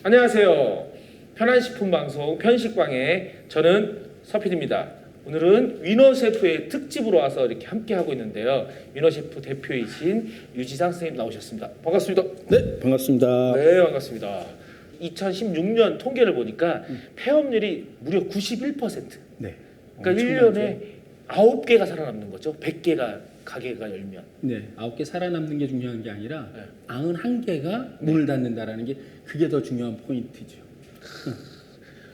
안녕하세요. 편한식품방송 편식방의 저는 서필입니다. 오늘은 위너 셰프의 특집으로 와서 이렇게 함께 하고 있는데요. 위너 셰프 대표이신 유지상 선생님 나오셨습니다. 반갑습니다. 네, 반갑습니다. 네, 반갑습니다. 2016년 통계를 보니까 폐업률이 무려 91%. 네. 그러니까 1년에 9개가 살아남는 거죠. 100개가 가게가 열면. 네, 9개 살아남는 게 중요한 게 아니라 네. 91개가 문을 닫는다라는 게 그게 더 중요한 포인트죠.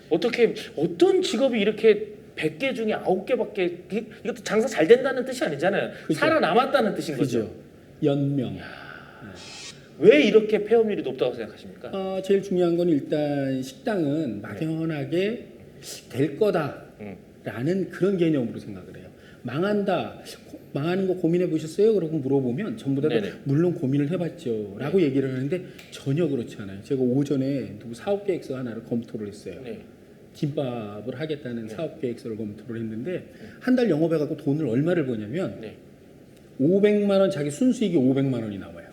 어떻게 어떤 직업이 이렇게 100개 중에 9개밖에 이것도 장사 잘 된다는 뜻이 아니잖아요. 그죠. 살아남았다는 뜻인 거죠. 연명. 왜 이렇게 폐업률이 높다고 생각하십니까? 제일 중요한 건 일단 식당은 막연하게 될 거다라는 그런 개념으로 생각을 해요. 망한다. 망하는 거 고민해 보셨어요? 그러고 물어보면 전부 다 네네. 물론 고민을 해봤죠 라고 얘기를 하는데 전혀 그렇지 않아요. 제가 오전에 누구 사업계획서 하나를 검토를 했어요. 네. 김밥을 하겠다는 네. 사업계획서를 검토를 했는데 한 달 영업해갖고 돈을 얼마를 버냐면 네. 500만 원, 자기 순수익이 500만 원이 나와요.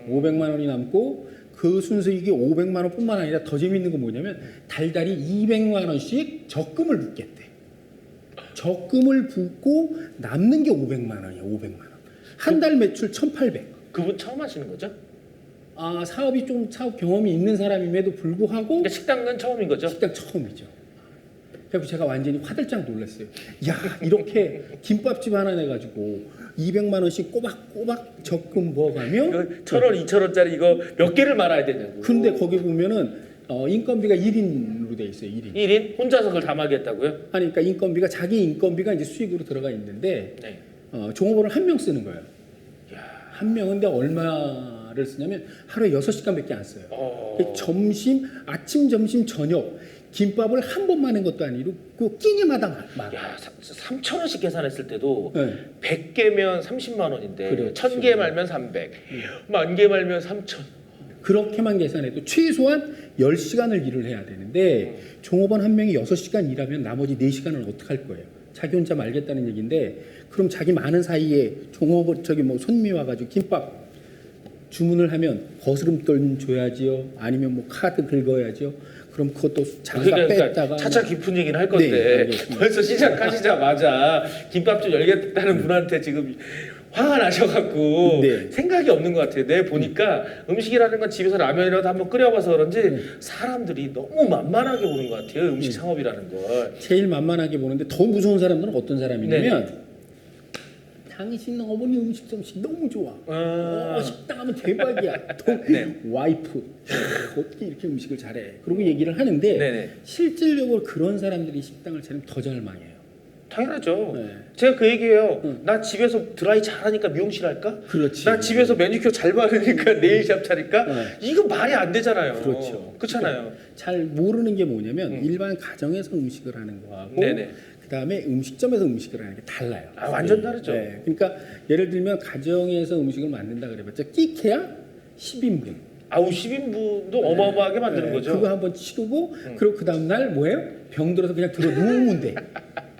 500만 원이 남고 그 순수익이 500만 원뿐만 아니라 더 재밌는 건 뭐냐면 달달이 200만 원씩 적금을 붓겠대. 적금을 붓고 남는 게 500만 원이야. 500만 원. 한 달 매출 1,800. 그분 처음 하시는 거죠? 사업이 좀 사업 경험이 있는 사람임에도 불구하고 그러니까 식당은 처음인 거죠? 식당 처음이죠. 그래서 제가 완전히 화들짝 놀랐어요. 야, 이렇게 김밥집 하나 내가지고 200만 원씩 꼬박꼬박 적금 부어가며 이거 1,000원, 2,000원짜리 이거 몇 개를 말아야 되냐고. 근데 거기 보면은 인건비가 1인으로 돼 있어요. 1인. 1인 혼자서 그걸 다 마겠다고요? 그러니까 인건비가 자기 인건비가 이제 수익으로 들어가 있는데 네. 종업원을 한 명 쓰는 거예요. 야. 한 명인데 얼마를 쓰냐면 하루에 6시간밖에 안 써요. 아침, 점심, 저녁 김밥을 한 번만 한 것도 아니고 그 끼니마다 막. 야, 3,000원씩 계산했을 때도 네. 100개면 30만 원인데 그렇죠. 1,000개 말면 300, 10,000개 말면 3,000. 그렇게만 계산해도 최소한 10시간을 일을 해야 되는데 종업원 한 명이 6시간 일하면 나머지 4시간은 어떻게 할 거예요? 자기 혼자 말겠다는 얘기인데 그럼 자기 많은 사이에 종업원 손님이 와가지고 김밥 주문을 하면 거스름돈 줘야지요? 아니면 카드 긁어야지요? 그럼 그것도 자기가 뺐다가 차차 깊은 얘기는 할 건데 네, 벌써 시작하시자마자 김밥집 열겠다는 분한테 지금 화가 나셔갖고 네. 생각이 없는 것 같아요. 내 보니까 음식이라는 건 집에서 라면이라도 한번 끓여봐서 그런지 사람들이 너무 만만하게 보는 것 같아요. 음식 창업이라는 걸. 제일 만만하게 보는데 더 무서운 사람들은 어떤 사람이냐면 당신 어머니 음식 솜씨 너무 좋아. 식당 하면 대박이야. 네. 와이프 어떻게 이렇게 음식을 잘해. 그러고 얘기를 하는데 네네. 실질적으로 그런 사람들이 식당을 차리면 더 잘 망해요. 당연하죠. 네. 제가 그 얘기해요. 나 집에서 드라이 잘하니까 미용실 할까? 그렇지. 나 집에서 매니큐어 잘 바르니까 네일샵 차릴까? 네. 이거 말이 안 되잖아요. 그렇죠. 그렇잖아요. 잘 모르는 게 뭐냐면 일반 가정에서 음식을 하는 거하고 네네. 그다음에 음식점에서 음식을 하는 게 달라요. 완전 다르죠. 네. 그러니까 예를 들면 가정에서 음식을 만든다 그래봤자 끼케야 10인분. 아우 10인분도 어마어마하게 만드는 거죠. 그거 한번 치르고 그리고 그 다음 날 뭐예요? 병 들어서 그냥 들어 누우면 돼.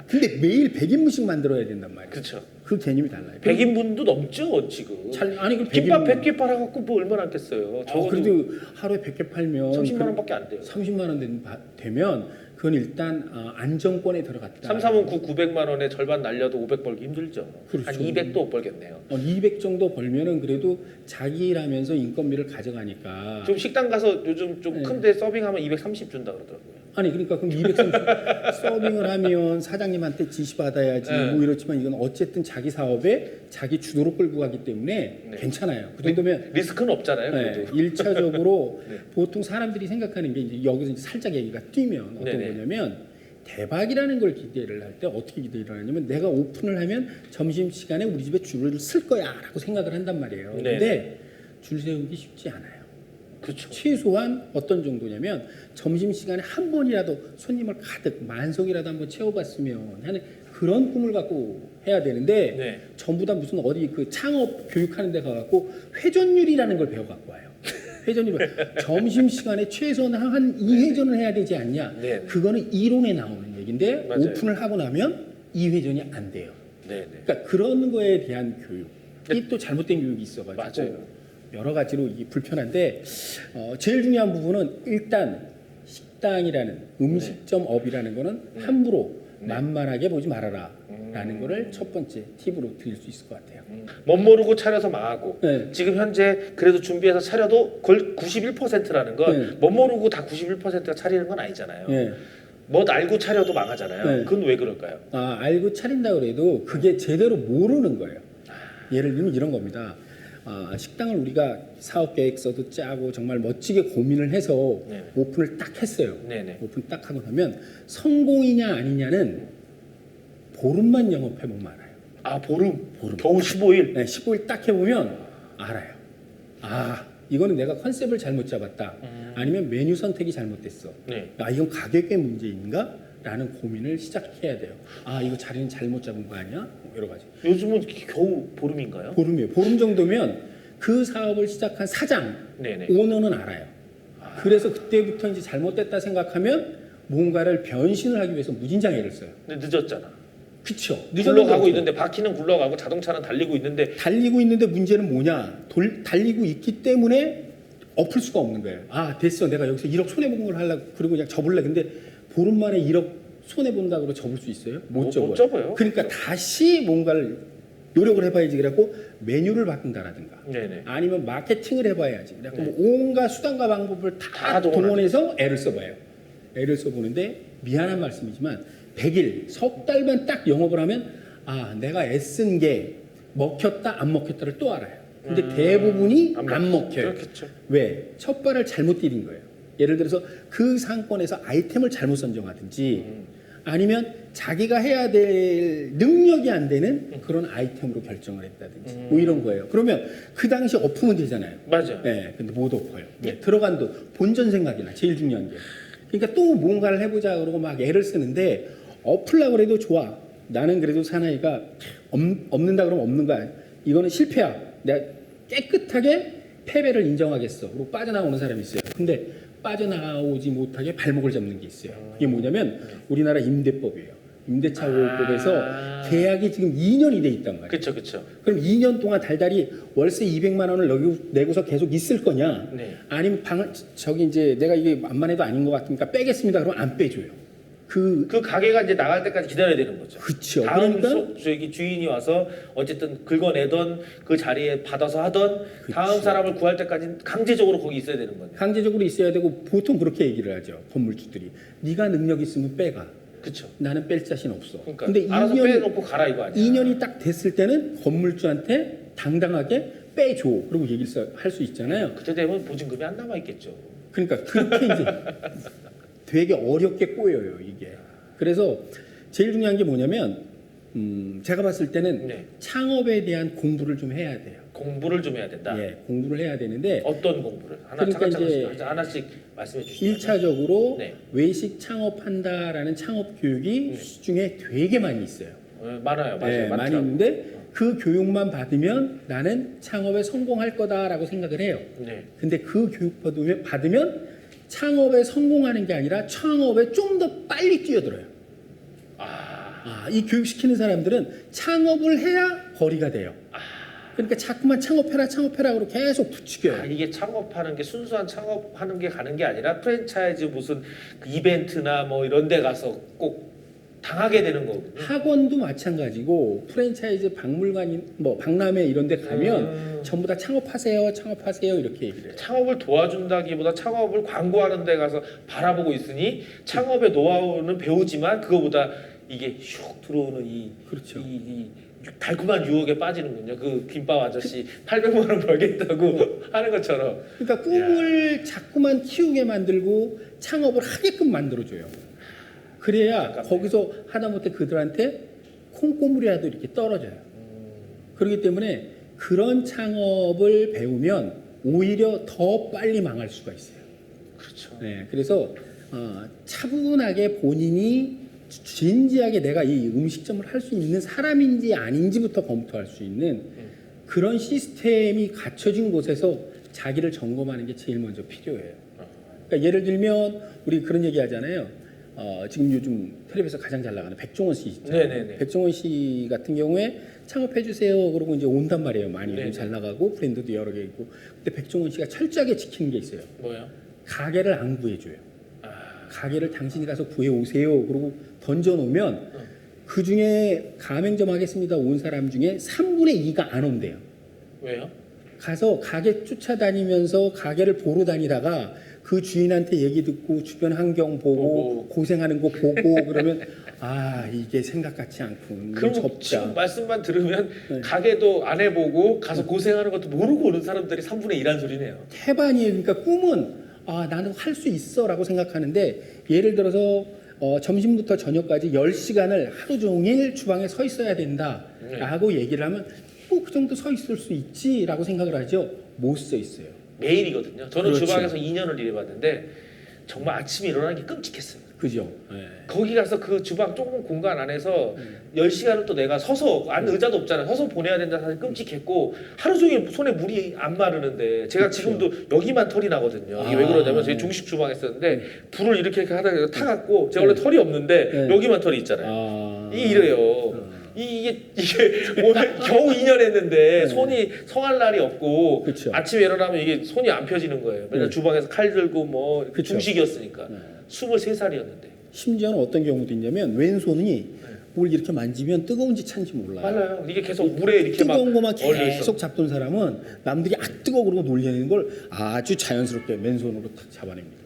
근데 매일 100인분씩 만들어야 된단 말이에요. 그렇죠. 그 개념이 달라요. 100인분도 넘죠 지금. 아니 그 김밥 100인분. 100개 팔아갖고 뭐 얼마나 안겠어요. 적어도 그래도 하루에 100개 팔면 30만 원밖에 안 돼요. 30만 원 되면 그건 일단 안정권에 들어갔다. 3, 3은 900만 원에 절반 날려도 500 벌기 힘들죠. 그렇죠. 한 200도 못 벌겠네요. 200 정도 벌면은 그래도 자기 일하면서 인건비를 가져가니까. 좀 식당 가서 요즘 좀 네. 큰데 서빙하면 230 준다 그러더라고요. 아니 그러니까 그럼 230 서빙을 하면 사장님한테 지시 받아야지 네. 뭐 이렇지만 이건 어쨌든 자기 사업에 자기 주도로 끌고 가기 때문에 네. 괜찮아요. 그 정도면 리스크는 없잖아요. 그래도. 1차적으로 네. 보통 사람들이 생각하는 게 이제 여기서 이제 살짝 얘기가 뛰면 어떤 네네. 거냐면 대박이라는 걸 기대를 할 때 어떻게 기대를 하냐면 내가 오픈을 하면 점심시간에 우리 집에 줄을 쓸 거야 라고 생각을 한단 말이에요. 네네. 근데 줄 세우기 쉽지 않아요. 그렇죠. 최소한 어떤 정도냐면 점심시간에 한 번이라도 손님을 가득 만석이라도 한번 채워봤으면 하는 그런 꿈을 갖고 해야 되는데 네. 전부 다 무슨 어디 그 창업 교육하는 데 가갖고 회전율이라는 걸 배워갖고 와요. 회전율 점심시간에 최소한 한 2회전을 해야 되지 않냐. 네. 그거는 이론에 나오는 얘기인데 맞아요. 오픈을 하고 나면 2회전이 안 돼요. 네. 그러니까 그런 거에 대한 교육이 또 잘못된 교육이 있어가지고 맞아요. 여러 가지로 이게 불편한데 제일 중요한 부분은 일단 식당이라는 음식점업이라는 거는 함부로 만만하게 보지 말아라라는 거를 첫 번째 팁으로 드릴 수 있을 것 같아요. 멋 모르고 차려서 망하고 네. 지금 현재 그래도 준비해서 차려도 거의 91%라는 건 네. 멋 모르고 다 91%가 차리는 건 아니잖아요. 예. 멋 알고 차려도 망하잖아요. 네. 그건 왜 그럴까요? 알고 차린다 그래도 그게 제대로 모르는 거예요. 예를 들면 이런 겁니다. 식당을 우리가 사업 계획서도 짜고 정말 멋지게 고민을 해서 네. 오픈을 딱 했어요. 네네. 오픈 딱 하고 나면 성공이냐 아니냐는 보름만 영업해보면 알아요. 보름. 보름. 겨우 15일. 네, 15일 딱 해보면 알아요. 이거는 내가 컨셉을 잘못 잡았다. 아니면 메뉴 선택이 잘못됐어. 네. 이건 가격의 문제인가? 라는 고민을 시작해야 돼요. 이거 자리는 잘못 잡은 거 아니야? 여러 가지. 요즘은 겨우 보름인가요? 보름이에요. 보름 정도면 그 사업을 시작한 사장, 네네. 오너는 알아요. 그래서 그때부터 이제 잘못됐다 생각하면 뭔가를 변신을 하기 위해서 무진장애를 써요. 근데 늦었잖아. 그쵸? 굴러가고 있는데 바퀴는 굴러가고 자동차는 달리고 있는데 달리고 있는데 문제는 뭐냐? 달리고 있기 때문에 엎을 수가 없는 거예요. 됐어. 내가 여기서 1억 손해본 걸 하려고 그리고 그냥 접을래. 근데 보름 만에 1억 손해본다고 접을 수 있어요? 못 접어요. 못 접어요. 그러니까 다시 뭔가를 노력을 해봐야지. 그래갖고 메뉴를 바꾼다라든가 네네. 아니면 마케팅을 해봐야지. 그래갖고 뭐 온갖 수단과 방법을 다 동원해서 애를 써봐요. 애를 써보는데 미안한 말씀이지만 100일, 석 달만 딱 영업을 하면 내가 애쓴 게 먹혔다 안 먹혔다를 또 알아요. 근데 대부분이 안 먹혀요. 그렇겠죠. 왜? 첫 발을 잘못 디딘 거예요. 예를 들어서 그 상권에서 아이템을 잘못 선정하든지 아니면 자기가 해야 될 능력이 안 되는 그런 아이템으로 결정을 했다든지 뭐 이런 거예요. 그러면 그 당시 엎으면 되잖아요. 맞아요. 네, 근데 못 엎어요. 들어간 돈, 본전 생각이나 제일 중요한 게. 그러니까 또 뭔가를 해보자 그러고 막 애를 쓰는데 엎으려고 그래도 좋아. 나는 그래도 사나이가 없는다 그러면 없는 거야. 이거는 실패야. 내가 깨끗하게 패배를 인정하겠어. 그리고 빠져나오는 사람이 있어요. 근데 빠져나오지 못하게 발목을 잡는 게 있어요. 그게 뭐냐면 우리나라 임대법이에요. 임대차 보호법에서 계약이 지금 2년이 돼 있단 말이에요. 그렇죠. 그럼 2년 동안 달달이 월세 200만 원을 내고서 계속 있을 거냐? 네. 아니면 이제 내가 이게 만만해도 아닌 것 같으니까 빼겠습니다. 그러면 안 빼줘요. 그 가게가 이제 나갈 때까지 기다려야 되는 거죠. 그렇죠. 다음 그러니까 저기 주인이 와서 어쨌든 긁어내던 그 자리에 받아서 하던 다음 그치. 사람을 구할 때까지 강제적으로 거기 있어야 되는 거죠. 강제적으로 있어야 되고 보통 그렇게 얘기를 하죠. 건물주들이. 네가 능력 있으면 빼가. 그렇죠. 나는 뺄 자신 없어. 그러니까 근데 알아서 2년, 빼놓고 가라 이거 아니야. 2년이 딱 됐을 때는 건물주한테 당당하게 빼줘. 그리고 얘기를 할 수 있잖아요. 그때 되면 보증금이 안 남아 있겠죠. 그러니까 그렇게 이제 되게 어렵게 꼬여요 이게. 그래서 제일 중요한 게 뭐냐면 제가 봤을 때는 네. 창업에 대한 공부를 좀 해야 돼요. 공부를 좀 해야 된다. 예, 공부를 해야 되는데 어떤 공부를 그러니까 차근차근 하나씩 말씀해 주시면. 1차적으로 네. 외식 창업한다라는 창업 교육이 시중에 되게 많이 있어요. 많아요. 네, 많이 많더라고요. 있는데 그 교육만 받으면 나는 창업에 성공할 거다라고 생각을 해요. 네. 근데 그 교육 받으면 창업에 성공하는 게 아니라 창업에 좀 더 빨리 뛰어들어요. 이 교육시키는 사람들은 창업을 해야 벌이가 돼요. 그러니까 자꾸만 창업해라 그러고 계속 부추겨요. 이게 창업하는 게 순수한 창업하는 게 가는 게 아니라 프랜차이즈 무슨 그 이벤트나 뭐 이런 데 가서 꼭 당하게 되는 거거든요. 학원도 마찬가지고 프랜차이즈 박물관 뭐 박람회 이런 데 가면 전부 다 창업하세요 이렇게 얘기를 해요. 창업을 도와준다기보다 창업을 광고하는 데 가서 바라보고 있으니 창업의 노하우는 배우지만 그거보다 이게 슉 들어오는 그렇죠. 이 달콤한 유혹에 빠지는군요. 그 김밥 아저씨 800만 원 벌겠다고 하는 것처럼. 그러니까 꿈을 자꾸만 키우게 만들고 창업을 하게끔 만들어줘요. 그래야 거기서 하다못해 그들한테 콩고물이라도 이렇게 떨어져요. 그렇기 때문에 그런 창업을 배우면 오히려 더 빨리 망할 수가 있어요. 그렇죠. 네, 그래서 차분하게 본인이 진지하게 내가 이 음식점을 할 수 있는 사람인지 아닌지부터 검토할 수 있는 그런 시스템이 갖춰진 곳에서 자기를 점검하는 게 제일 먼저 필요해요. 그러니까 예를 들면 우리 그런 얘기 하잖아요. 지금 요즘 텔레비에서 가장 잘 나가는 백종원 씨 있잖아요. 네네네. 백종원 씨 같은 경우에 창업해 주세요 그러고 이제 온단 말이에요. 많이 네네. 잘 나가고 브랜드도 여러 개 있고. 근데 백종원 씨가 철저하게 지키는 게 있어요. 뭐요? 가게를 안 구해줘요. 아, 가게를 당신이 가서 구해 오세요. 그러고 던져 놓으면 그 중에 가맹점 하겠습니다 온 사람 중에 3분의 2가 안 온대요. 왜요? 가서 가게 쫓아다니면서 가게를 보러 다니다가 그 주인한테 얘기 듣고 주변 환경 보고 고생하는 거 보고 그러면 아 이게 생각 같지 않군. 그럼 접자. 지금 말씀만 들으면 네. 가게도 안 해보고 가서 고생하는 것도 모르고 오는 사람들이 3분의 1한 소리네요. 태반이에요. 그러니까 꿈은 아 나는 할 수 있어라고 생각하는데 예를 들어서 점심부터 저녁까지 10시간을 하루 종일 주방에 서 있어야 된다라고 얘기를 하면 뭐 그 정도 서 있을 수 있지라고 생각을 하죠. 못 서 있어요. 매일이거든요. 저는 그렇죠. 주방에서 2년을 일해봤는데 정말 아침에 일어나는 게 끔찍했어요. 그죠? 네. 거기 가서 그 주방 조금 공간 안에서 10시간을 또 내가 서서 안 의자도 없잖아요. 서서 보내야 된다 사실 끔찍했고 하루 종일 손에 물이 안 마르는데 제가 그쵸. 지금도 여기만 털이 나거든요. 이게 왜 그러냐면 저희 중식 주방에 있었는데 불을 이렇게 하다가 타갖고 제가 원래 털이 없는데 네. 여기만 털이 있잖아요. 이게 이래요. 이게 오늘 겨우 2년 했는데 네. 손이 성할 날이 없고 그쵸. 아침에 일어나면 이게 손이 안 펴지는 거예요. 맨날 네. 주방에서 칼 들고 뭐 그쵸. 중식이었으니까 네. 23살이었는데 심지어는 어떤 경우도 있냐면 왼손이 뭘 이렇게 만지면 뜨거운지 찬지 몰라요. 맞아요. 이게 계속 물에 이렇게 막 뜨거운 거만 얼려 있어. 계속 잡던 사람은 남들이 아 뜨거워 그러고 놀리는 걸 아주 자연스럽게 맨손으로 탁 잡아냅니다.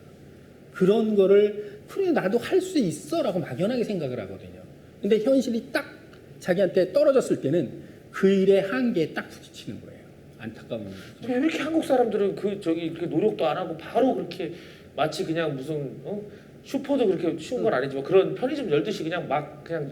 그런 거를 그래 나도 할 수 있어라고 막연하게 생각을 하거든요. 근데 현실이 딱 자기한테 떨어졌을 때는 그 일의 한계에 딱 부딪히는 거예요. 안타까운 거죠. 왜 이렇게 한국 사람들은 그렇게 노력도 안 하고 바로 그렇게 마치 그냥 무슨 슈퍼도 그렇게 쉬운 건 아니지만 그런 편의점 열듯이 그냥 막 그냥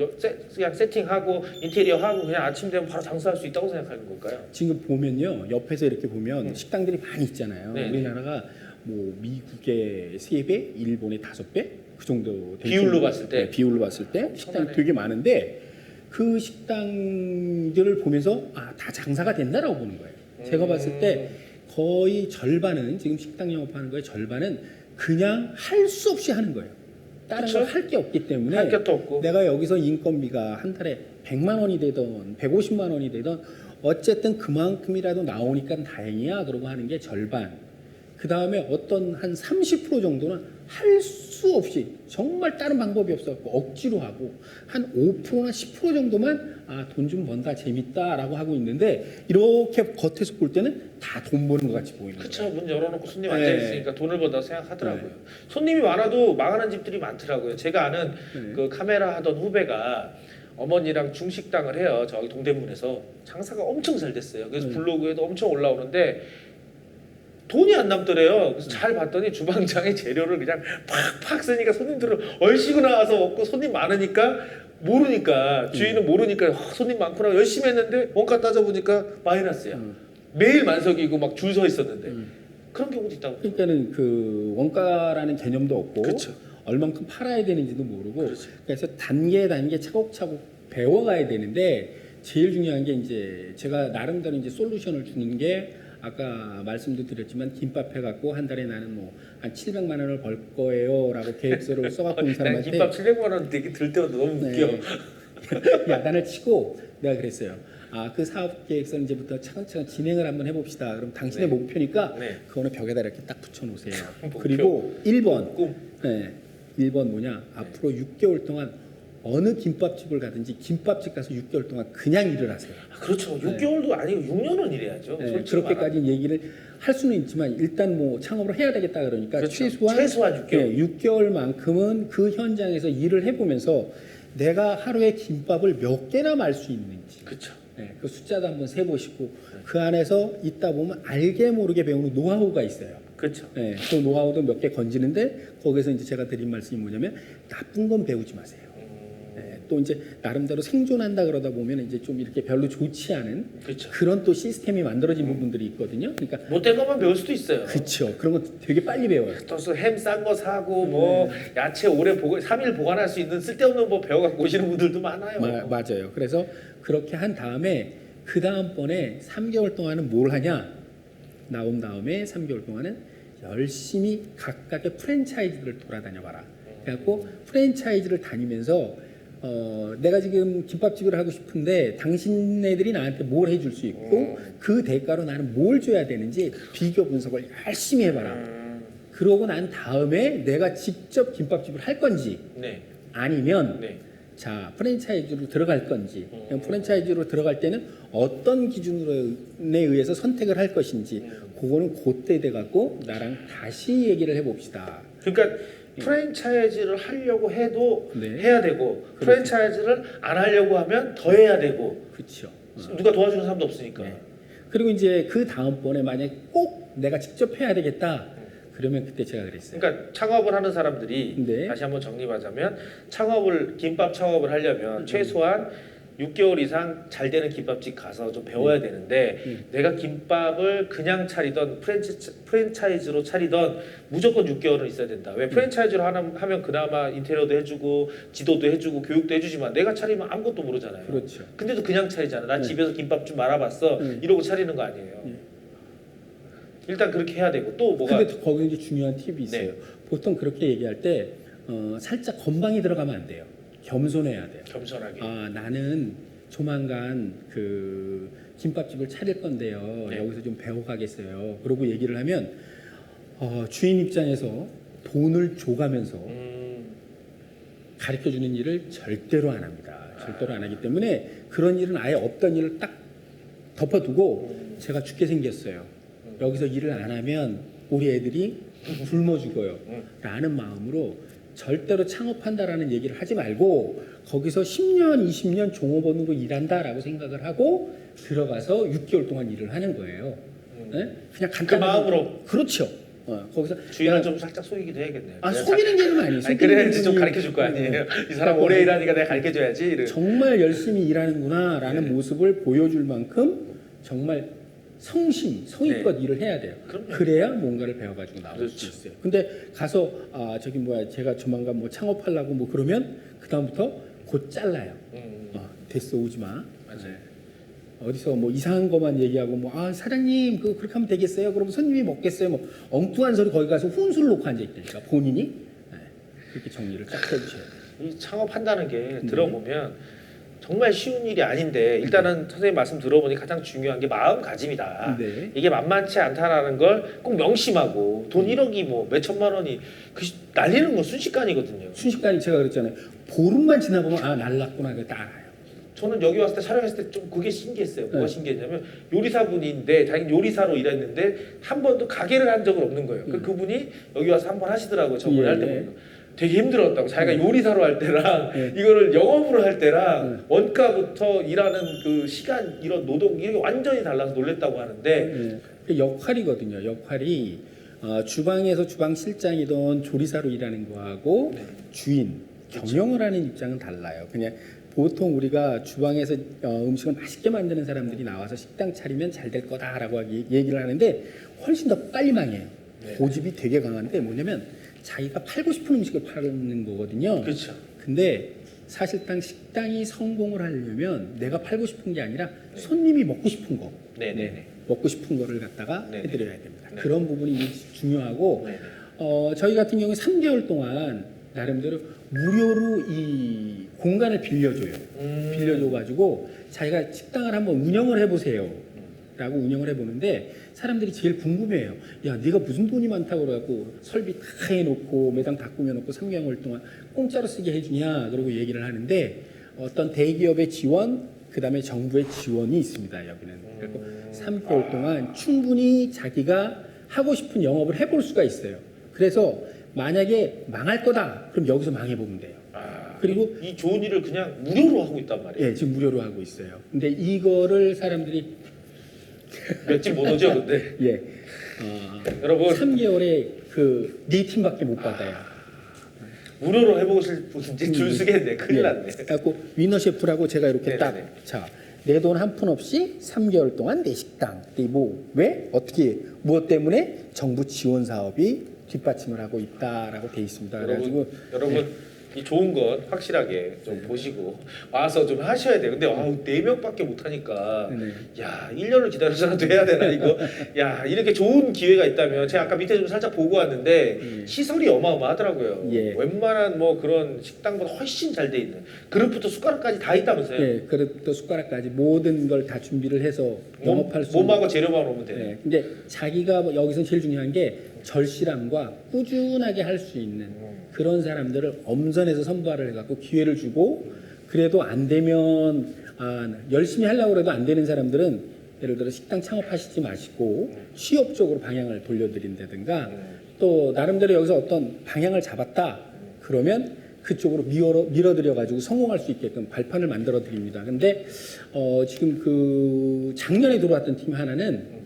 세팅하고 인테리어 하고 그냥 아침 되면 바로 장사할 수 있다고 생각하는 걸까요? 지금 보면요 옆에서 이렇게 보면 식당들이 많이 있잖아요. 네. 우리나라가 뭐 미국의 3배, 일본의 5배 그 정도 될 비율로 정도. 봤을 때? 네, 비율로 봤을 때 식당이 엄청나네. 되게 많은데 그 식당들을 보면서 아 다 장사가 된다라고 보는 거예요. 제가 봤을 때 거의 절반은 지금 식당 영업하는 거의 절반은 그냥 할 수 없이 하는 거예요. 다른 그쵸? 걸 할 게 없기 때문에 할 것도 없고. 내가 여기서 인건비가 한 달에 100만 원이 되던 150만 원이 되던 어쨌든 그만큼이라도 나오니까 다행이야 그러고 하는 게 절반. 그 다음에 어떤 한 30% 정도는 할 수 없이 정말 다른 방법이 없어갖고 억지로 하고 한 5%나 10% 정도만 아 돈 좀 번다 재밌다라고 하고 있는데 이렇게 겉에서 볼 때는 다 돈 버는 것 같이 보이는 그쵸. 거예요. 문 열어놓고 손님 네. 앉아있으니까 돈을 번다고 생각하더라고요. 손님이 많아도 망하는 집들이 많더라고요. 제가 아는 네. 그 카메라 하던 후배가 어머니랑 중식당을 해요. 저기 동대문에서 장사가 엄청 잘 됐어요. 그래서 블로그에도 엄청 올라오는데 돈이 안 남더래요. 그래서 잘 봤더니 주방장에 재료를 그냥 팍팍 쓰니까 손님들은 얼씨구 나와서 먹고 손님 많으니까 모르니까 주인은 모르니까 손님 많구나 열심히 했는데 원가 따져보니까 마이너스야. 매일 만석이고 막 줄 서 있었는데 그런 경우도 있다고. 그러니까는 그 원가라는 개념도 없고 그쵸. 얼만큼 팔아야 되는지도 모르고 그렇죠. 그래서 단계 차곡차곡 배워가야 되는데 제일 중요한 게 이제 제가 나름대로 이제 솔루션을 주는 게 아까 말씀도 드렸지만 김밥 해갖고 한 달에 나는 뭐 한 700만 원을 벌 거예요라고 계획서를 써갖고 온 난 사람한테 김밥 700만 원 되게 들 때마다 너무 웃겨. 네. 야단을 치고 내가 그랬어요. 아 그 사업 계획서는 이제부터 차근차근 진행을 한번 해봅시다. 그럼 당신의 네. 목표니까 네. 그거는 벽에다 이렇게 딱 붙여놓으세요. 목표. 그리고 1번 꿈. 네, 1번 뭐냐 앞으로 6개월 동안 어느 김밥집을 가든지 김밥집 가서 6개월 동안 그냥 일을 하세요. 아, 그렇죠. 6개월도 아니고 6년은 일해야죠. 네, 솔직히 그렇게까지 얘기를 할 수는 있지만 일단 뭐 창업을 해야 되겠다 그러니까 그렇죠. 최소한 최소한 6개월. 네, 6개월만큼은 그 현장에서 일을 해보면서 내가 하루에 김밥을 몇 개나 말 수 있는지 그렇죠. 네, 그 숫자도 한번 세보시고 그 안에서 있다 보면 알게 모르게 배우는 노하우가 있어요. 그렇죠. 네, 그 노하우도 몇 개 건지는데 거기서 이제 제가 드린 말씀이 뭐냐면 나쁜 건 배우지 마세요. 네, 또 이제 나름대로 생존한다 그러다 보면 이제 좀 이렇게 별로 좋지 않은 그렇죠. 그런 또 시스템이 만들어진 부분들이 있거든요. 그러니까 못된 것만 배울 수도 있어요. 그렇죠. 그런 거 되게 빨리 배워요. 또서 햄 싼 거 사고 뭐 야채 오래 3일 보관할 수 있는 쓸데없는 거 배워갖고 오시는 분들도 많아요. 맞아요. 그래서 그렇게 한 다음에 그 다음번에 3개월 동안은 뭘 하냐? 나온 다음에 3개월 동안은 열심히 각각의 프랜차이즈를 돌아다녀 봐라. 그래갖고 프랜차이즈를 다니면서 내가 지금 김밥집을 하고 싶은데 당신네들이 나한테 뭘 해줄 수 있고 그 대가로 나는 뭘 줘야 되는지 비교 분석을 열심히 해봐라. 그러고 난 다음에 내가 직접 김밥집을 할 건지 네. 아니면 네. 자 프랜차이즈로 들어갈 건지 프랜차이즈로 들어갈 때는 어떤 기준에 의해서 선택을 할 것인지 그거는 그때 돼갖고 나랑 다시 얘기를 해봅시다. 그러니까 프랜차이즈를 하려고 해도 네. 해야 되고 프랜차이즈를 안 하려고 하면 더 해야 되고 그렇죠. 누가 도와주는 사람도 없으니까. 네. 그리고 이제 그 다음번에 만약에 꼭 내가 직접 해야 되겠다. 그러면 그때 제가 그랬어요. 그러니까 창업을 하는 사람들이 네. 다시 한번 정리하자면 김밥 창업을 하려면 최소한 6개월 이상 잘 되는 김밥집 가서 좀 배워야 되는데 내가 김밥을 그냥 차리던 프랜차이즈로 차리던 무조건 6개월은 있어야 된다. 왜 프랜차이즈로 하면 그나마 인테리어도 해주고 지도도 해주고 교육도 해주지만 내가 차리면 아무것도 모르잖아요. 그렇죠. 근데도 그냥 차리잖아. 난 집에서 김밥 좀 말아봤어. 이러고 차리는 거 아니에요. 일단 그렇게 해야 되고 또 뭐가 근데 거기 이제 중요한 팁이 있어요. 네. 보통 그렇게 얘기할 때 살짝 건방이 들어가면 안 돼요. 겸손해야 돼요. 겸손하게. 아 나는 조만간 그 김밥집을 차릴 건데요. 네. 여기서 좀 배워가겠어요. 그러고 얘기를 하면 주인 입장에서 돈을 줘가면서 가르쳐주는 일을 절대로 안 합니다. 절대로 안 하기 때문에 그런 일은 아예 없던 일을 딱 덮어두고 제가 죽게 생겼어요. 여기서 일을 안 하면 우리 애들이 굶어 죽어요. 라는 마음으로 절대로 창업한다라는 얘기를 하지 말고 거기서 10년, 20년 종업원으로 일한다라고 생각을 하고 들어가서 6개월 동안 일을 하는 거예요. 네? 그냥 간단한 그 마음으로. 그렇죠. 거기서 주인은 좀 살짝 속이기도 해야겠네요. 속이는 얘기는 아니에요. 아니, 그래야지 좀 가르쳐 줄 거 아니에요. 이 사람 오래 일하니까 내가 가르쳐 줘야지. 정말 열심히 일하는구나라는 모습을 보여줄 만큼 정말 성의껏 일을 해야 돼요. 그럼요. 그래야 뭔가를 배워가지고 나올 그렇죠. 수 있어요. 근데 가서 제가 조만간 뭐 창업하려고 뭐 그러면 그 다음부터 곧 잘라요. 됐어 오지 마. 맞아요. 어디서 뭐 이상한 것만 얘기하고 뭐 사장님 그렇게 하면 되겠어요? 그러면 손님이 먹겠어요? 뭐 엉뚱한 소리 거기 가서 훈수를 놓고 앉아 있다니까 본인이 그렇게 정리를 딱 해주셔야 돼요. 이 창업한다는 게 들어보면 정말 쉬운 일이 아닌데 일단은 선생님 말씀 들어보니 가장 중요한 게 마음가짐이다. 네. 이게 만만치 않다라는 걸 꼭 명심하고 돈 1억이 뭐 몇천만 원이 날리는 건 순식간이거든요. 순식간에 제가 그랬잖아요. 보름만 지나보면 날랐구나 그걸 딱 알아요. 저는 여기 왔을 때 촬영했을 때 좀 그게 신기했어요. 뭐가 신기했냐면 요리사분인데 당연히 요리사로 일했는데 한 번도 가게를 한 적은 없는 거예요. 그분이 여기 와서 한 번 하시더라고요. 저번에 할 때 보니까. 되게 힘들었다고. 자기가 요리사로 할 때랑 이거를 영업으로 할 때랑 원가부터 일하는 그 시간 이런 노동 이게 완전히 달라서 놀랬다고 하는데 역할이거든요. 역할이 주방에서 주방 실장이던 조리사로 일하는 거하고 주인 경영을 하는 입장은 달라요. 그냥 보통 우리가 주방에서 음식을 맛있게 만드는 사람들이 나와서 식당 차리면 잘 될 거다라고 얘기를 하는데 훨씬 더 빨리 망해요. 고집이 되게 강한데 뭐냐면 자기가 팔고 싶은 음식을 파는 거거든요. 그렇죠. 근데 사실상 식당이 성공을 하려면 내가 팔고 싶은 게 아니라 손님이 먹고 싶은 거, 먹고 싶은 거를 갖다가 해드려야 됩니다. 그런 부분이 중요하고 저희 같은 경우에 3개월 동안 나름대로 무료로 이 공간을 빌려줘요. 빌려줘가지고 자기가 식당을 한번 운영을 해보세요. 라고 운영을 해보는데 사람들이 제일 궁금해요. 야, 네가 무슨 돈이 많다고 그래갖고 설비 다 해놓고 매장 다 꾸며놓고 3개월 동안 공짜로 쓰게 해주냐 그러고 얘기를 하는데 어떤 대기업의 지원 그 다음에 정부의 지원이 있습니다. 여기는. 그리고 3개월 동안 충분히 자기가 하고 싶은 영업을 해볼 수가 있어요. 그래서 만약에 망할 거다 그럼 여기서 망해보면 돼요. 그리고 이 좋은 일을 그냥 무료로 하고 있단 말이에요. 예, 지금 무료로 하고 있어요. 근데 이거를 사람들이 몇 집 못 오죠, 근데. 예. 여러분 3개월에 그 네 팀밖에 못 받아요. 무료로 해보실 분인지 줄 서겠네. 큰일 났네. 그래갖고 위너 셰프라고 제가 이렇게 네네네. 내 돈 한 푼 없이 3개월 동안 내 식당. 왜? 어떻게? 무엇 때문에? 정부 지원 사업이 뒷받침을 하고 있다라고 돼 있습니다. 여러분 이 좋은 건 확실하게 좀 보시고 와서 좀 하셔야 돼요. 근데 아우 4명밖에 못 하니까 네. 야 1년을 기다려서라도 해야 되나 이거. 야 이렇게 좋은 기회가 있다면 제가 아까 밑에 좀 살짝 보고 왔는데 시설이 어마어마하더라고요. 예. 웬만한 뭐 그런 식당보다 훨씬 잘 돼 있는 그릇부터 숟가락까지 다 있다면서요. 네, 그릇도 숟가락까지 모든 걸 다 준비를 해서 영업할 수 있는. 몸하고 재료만 오면 돼요. 네, 근데 자기가 뭐 여기서 제일 중요한 게 절실함과 꾸준하게 할 수 있는 그런 사람들을 엄선해서 선발을 해갖고 기회를 주고 그래도 안 되면 열심히 하려고 해도 안 되는 사람들은 예를 들어 식당 창업하시지 마시고 취업 쪽으로 방향을 돌려드린다든가 또 나름대로 여기서 어떤 방향을 잡았다 그러면 그쪽으로 밀어들여 가지고 성공할 수 있게끔 발판을 만들어 드립니다. 근데 지금 그 작년에 들어왔던 팀 하나는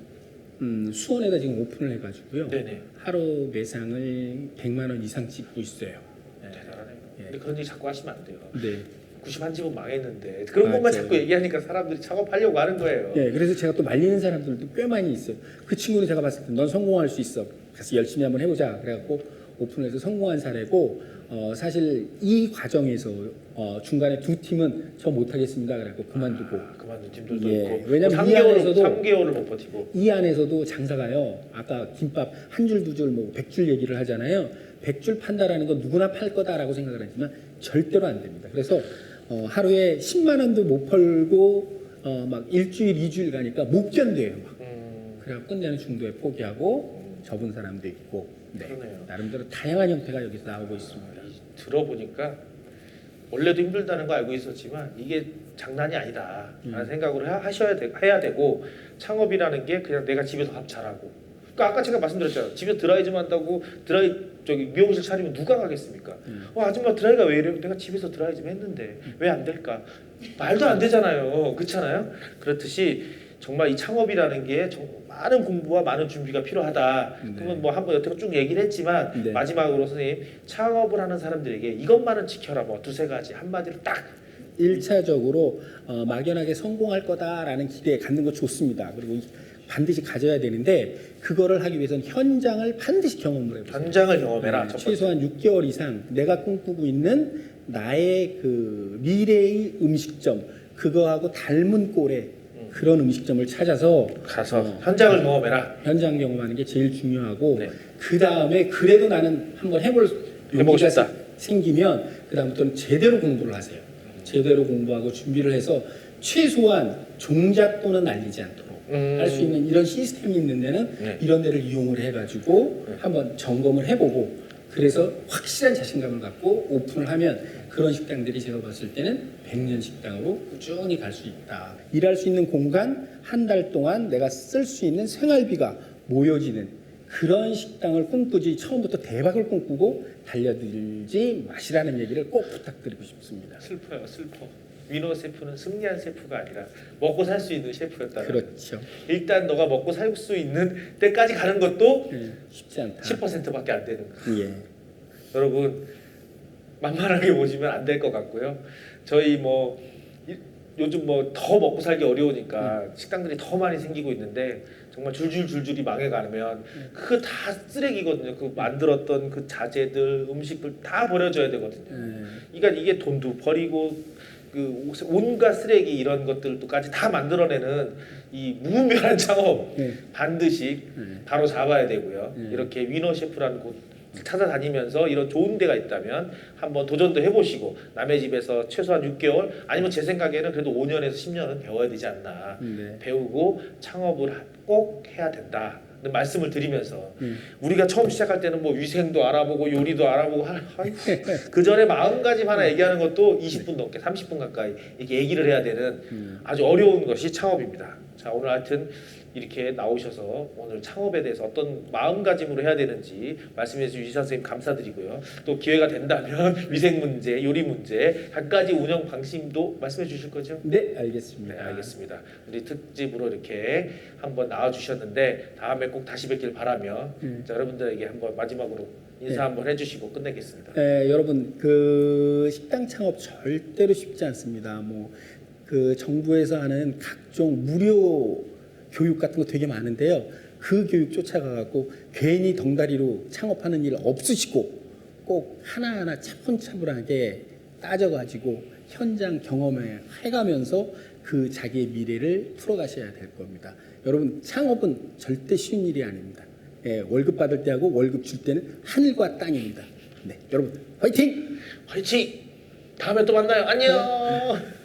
수원에다 지금 오픈을 해가지고요. 네네. 하루 매상을 100만 원 이상 찍고 있어요. 대단하네요. 예. 근데 그런 얘기 자꾸 하시면 안 돼요. 네. 91집은 망했는데 그런 것만 맞아요. 자꾸 얘기하니까 사람들이 창업하려고 하는 거예요. 예, 그래서 제가 또 말리는 사람들도 꽤 많이 있어요. 그 친구는 제가 봤을 때 넌 성공할 수 있어. 그래서 열심히 한번 해보자. 그래갖고 오픈해서 성공한 사례고 사실 이 과정에서 중간에 두 팀은 저 못하겠습니다. 그래갖고 그만두고 그만둔 팀들도 예, 있고. 왜냐면 이 3개월을 못 버티고. 이 안에서도 장사가요. 아까 김밥 한 줄 두 줄 뭐 100줄 얘기를 하잖아요. 100줄 판다라는 건 누구나 팔 거다라고 생각을 하지만 절대로 안 됩니다. 그래서 하루에 10만 원도 못 벌고 막 일주일, 2주일 가니까 못 견뎌요. 막. 그래서 끝내는 중도에 포기하고 접은 사람도 있고 네. 그러네요. 나름대로 다양한 형태가 여기서 나오고 있습니다. 들어보니까 원래도 힘들다는 거 알고 있었지만 이게 장난이 아니다라는 생각으로 해야 되고 창업이라는 게 그냥 내가 집에서 밥 잘하고 그러니까 아까 제가 말씀드렸잖아요. 집에서 드라이즈만 한다고 미용실 차리면 누가 가겠습니까? 아줌마 드라이가 왜 이래? 내가 집에서 드라이즈 했는데 왜 안 될까? 말도 안 되잖아요. 그렇잖아요. 그렇듯이 정말 이 창업이라는 게 많은 공부와 많은 준비가 필요하다. 네. 그러면 뭐 한번 여태껏 쭉 얘기를 했지만 네. 마지막으로 선생님 창업을 하는 사람들에게 이것만은 지켜라 뭐 두세 가지 한마디로 딱 1차적으로 막연하게 성공할 거다라는 기대에 갖는 거 좋습니다. 그리고 반드시 가져야 되는데 그거를 하기 위해서는 현장을 반드시 경험을 해보세요. 현장을 경험해라. 네, 최소한 6개월 이상 내가 꿈꾸고 있는 나의 그 미래의 음식점 그거하고 닮은 꼴의 그런 음식점을 찾아서 가서 현장을 경험해라. 현장 경험하는 게 제일 중요하고 네. 그 다음에 그래도 나는 한번 해보고 싶다. 생기면 그 다음부터는 제대로 공부를 하세요. 제대로 공부하고 준비를 해서 최소한 종잣돈은 날리지 않도록 할 수 있는 이런 시스템이 있는 데는 네. 이런 데를 이용을 해가지고 한번 점검을 해보고 그래서 확실한 자신감을 갖고 오픈을 하면 그런 식당들이 제가 봤을 때는 100년 식당으로 꾸준히 갈 수 있다. 일할 수 있는 공간 한 달 동안 내가 쓸 수 있는 생활비가 모여지는 그런 식당을 꿈꾸지 처음부터 대박을 꿈꾸고 달려들지 마시라는 얘기를 꼭 부탁드리고 싶습니다. 슬퍼요, 슬퍼. 위너 셰프는 승리한 셰프가 아니라 먹고 살 수 있는 셰프였다. 그렇죠. 일단 너가 먹고 살 수 있는 때까지 가는 것도 쉽지 않다. 10%밖에 안 되는 거. 예. 여러분 만만하게 보시면 안 될 것 같고요. 저희 뭐 요즘 뭐 더 먹고 살기 어려우니까 식당들이 더 많이 생기고 있는데 정말 줄줄이 망해가면 그거 다 쓰레기거든요. 그 만들었던 그 자재들, 음식들 다 버려져야 되거든요. 그러니까 이게 돈도 버리고 그 온갖 쓰레기 이런 것들까지 다 만들어내는 이 무분별한 창업 반드시 바로 잡아야 되고요. 이렇게 위너 셰프라는 곳 찾아다니면서 이런 좋은 데가 있다면 한번 도전도 해보시고 남의 집에서 최소한 6개월 아니면 제 생각에는 그래도 5년에서 10년은 배워야 되지 않나. 배우고 창업을 꼭 해야 된다. 말씀을 드리면서 우리가 처음 시작할 때는 뭐 위생도 알아보고 요리도 알아보고 그 전에 마음가짐 하나 얘기하는 것도 20분 넘게 30분 가까이 이렇게 얘기를 해야 되는 아주 어려운 것이 창업입니다. 자 오늘 하여튼 이렇게 나오셔서 오늘 창업에 대해서 어떤 마음가짐으로 해야 되는지 말씀해 주신 유지상 선생님 감사드리고요. 또 기회가 된다면 위생 문제, 요리 문제, 각가지 운영 방식도 말씀해 주실 거죠? 네, 알겠습니다. 네, 알겠습니다. 우리 특집으로 이렇게 한번 나와 주셨는데 다음에 꼭 다시 뵙길 바라며 자, 여러분들에게 한번 마지막으로 인사 한번 해주시고 끝내겠습니다. 네, 여러분 그 식당 창업 절대로 쉽지 않습니다. 뭐 그 정부에서 하는 각종 무료 교육 같은 거 되게 많은데요. 그 교육 쫓아가갖고 괜히 덩다리로 창업하는 일 없으시고 꼭 하나하나 차분차분하게 따져가지고 현장 경험을 해가면서 그 자기의 미래를 풀어가셔야 될 겁니다. 여러분 창업은 절대 쉬운 일이 아닙니다. 예, 월급 받을 때하고 월급 줄 때는 하늘과 땅입니다. 네, 여러분 화이팅! 화이팅! 다음에 또 만나요. 안녕.